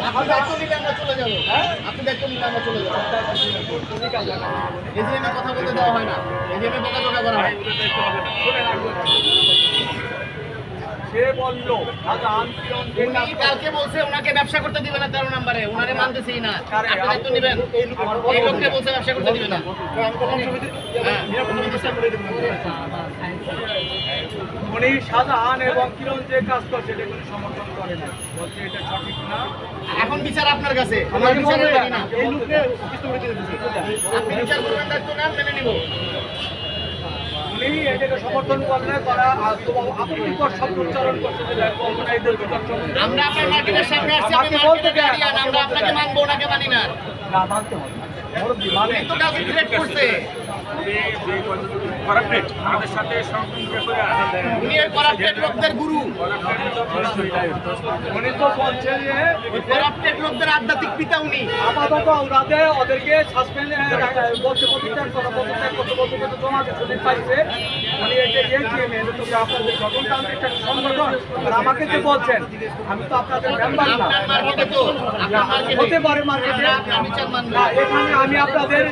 আপনি দায়িত্ব নিলে আমরা চলে যাবো। আপনি দায়িত্ব নিলে আমরা চলে যাবো। এজিএমে কথা বলতে দেওয়া হয় না, এজিএমে বকাঝকা করা হয়। সে বললো উনি কালকে বলছে ওনাকে ব্যবসা করতে দিবে না 13 নম্বরে, ওনারে মানতেছেই না। আপনি দায়িত্ব নেবেন, এই লোককে বলছে ব্যবসা করতে দিবে না। উনি শাহজাহান এবং কিরণ যে কাজ করছে এটা কোনো সমর্থন করে না, বলছে এটা সঠিক না। এখন বিচার আপনার কাছে, আমরা বিচার করি না। আপনি বিচার করবেন, দায়িত্ব নেন, মেনে নিব। উনি এটাকে সমর্থন করলে তারা আপত্তিকর শব্দ উচ্চারণ করছে যে কল্পনাইদের বিকাশ সম্বন্ধে আমরা আপনার মার্কেটের সামনে আসছি, আপনি মার্কেটে দাঁড়িয়ে আছেন, আমরা আপনাকে মানবো, ওনাকে মানি না। না মানতে হবে উনি তো কাউকে থ্রেট করছে, আমাদের সাথে উনি ওই করাপ্টেড লোকদের গুরু, উনি তো বলছে যে ওই করাপ্টেড লোকদের আধ্যাত্মিক পিতা উনি। আপাতত ওদেরকে সাসপেন্ড বলছে প্রতিষ্ঠান করা পদত্যাগ করতে বলতে জমা ছুটি পাইছে। উনি এটা এজিএমে আপনাদের গঠনতান্ত্রিক একটা সংগঠন, আর আমাকে যে বলছেন আমি তো আপনাদের মেম্বার না। আপনার মার্কেটে তো আপনার মার্কেটে হতে পারে মার্কেটে আপনার বিচার মানবো না, এখানে আমি আপনাদের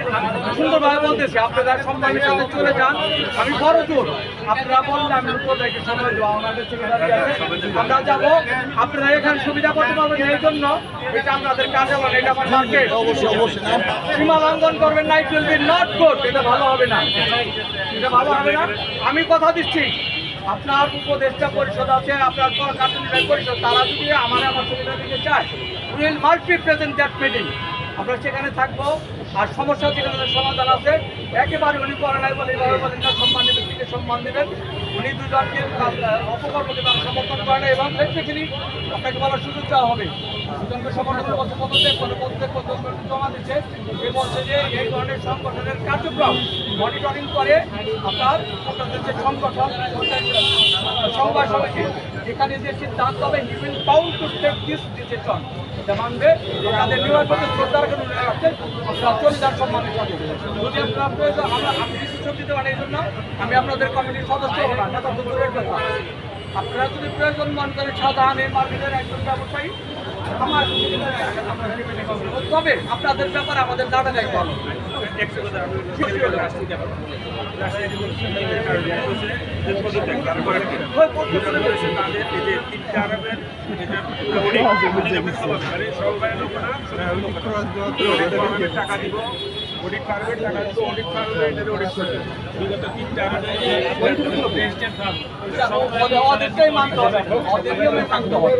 সুন্দরভাবে বলতেছি আপনারা সম্মানের সাথে চলে যান। আমি বড় জোর আপনারা বললে আমি উত্তর রেখে সময় দেবো, আমাদের সেক্রেটারি আছে, আমরা যাবো। আপনারা এখানে সুবিধা করতে পারবেন, এই জন্য এটা আপনাদের কার্যালয়, এটা আমার মার্কেট। সীমা লঙ্ঘন করবেন না, it will be not good. এটা ভালো হবে না, এটা ভালো হবে না। আমি কথা দিচ্ছি, আপনার উপদেষ্টা পরিষদ আছে, আপনার কার্যনির্বাহী পরিষদ, তারা যদি আমার সুবিধা দিতে চায়, will multi present that meeting. আমরা সেখানে থাকবো, আর সমস্যা যেখানে সমাধান আছে। একেবারে উনি করে নাই বলে এইভাবে বলেন না, সম্মান দেবেন, দিকে সম্মান দেবেন। উনি দুজনকে অপকর্মকে তারা সমর্থন করে না, এবং বেসিক্যালি আপনাকে বলার সুযোগ দেওয়া হবে। দুজনকে সমর্থন করছে, পদত্যাগ জমা দিচ্ছে। এ বলছে যে এই ধরনের সংগঠনের কার্যক্রম মনিটরিং করে আপনাদের যে সংগঠন সংবাদ সমিতি, এখানে যে সিদ্ধান্ত হবে, he will bound to take this decision. এটা মানবে, তাদের নির্বাচন করতে শ্রদ্ধা রাখেন, রাখছেন আপনারা চলে যান সম্মানের সাথে। যদি আপনার প্রয়োজন আমি ডিসিশন দিতে পারি, এই জন্য আমি আপনাদের কমিটির সদস্য হব না, নেতা তো দূরের কথা। আপনারা যদি প্রয়োজন মনে করেন সাধারণ এই মার্কেটের একজন ব্যবসায়ী, আমার তবে আপনাদের ব্যাপারে আমাদের দাঁড়া দেখতে হবে। টাকা দিব, অডিট পারবে, টাকা দিব, অডিট পারবে, এটাতে অডিট করবে। বিগত 3টা ওদেরটাই মানতে হবে, ওদের নিয়মে থাকতে হবে।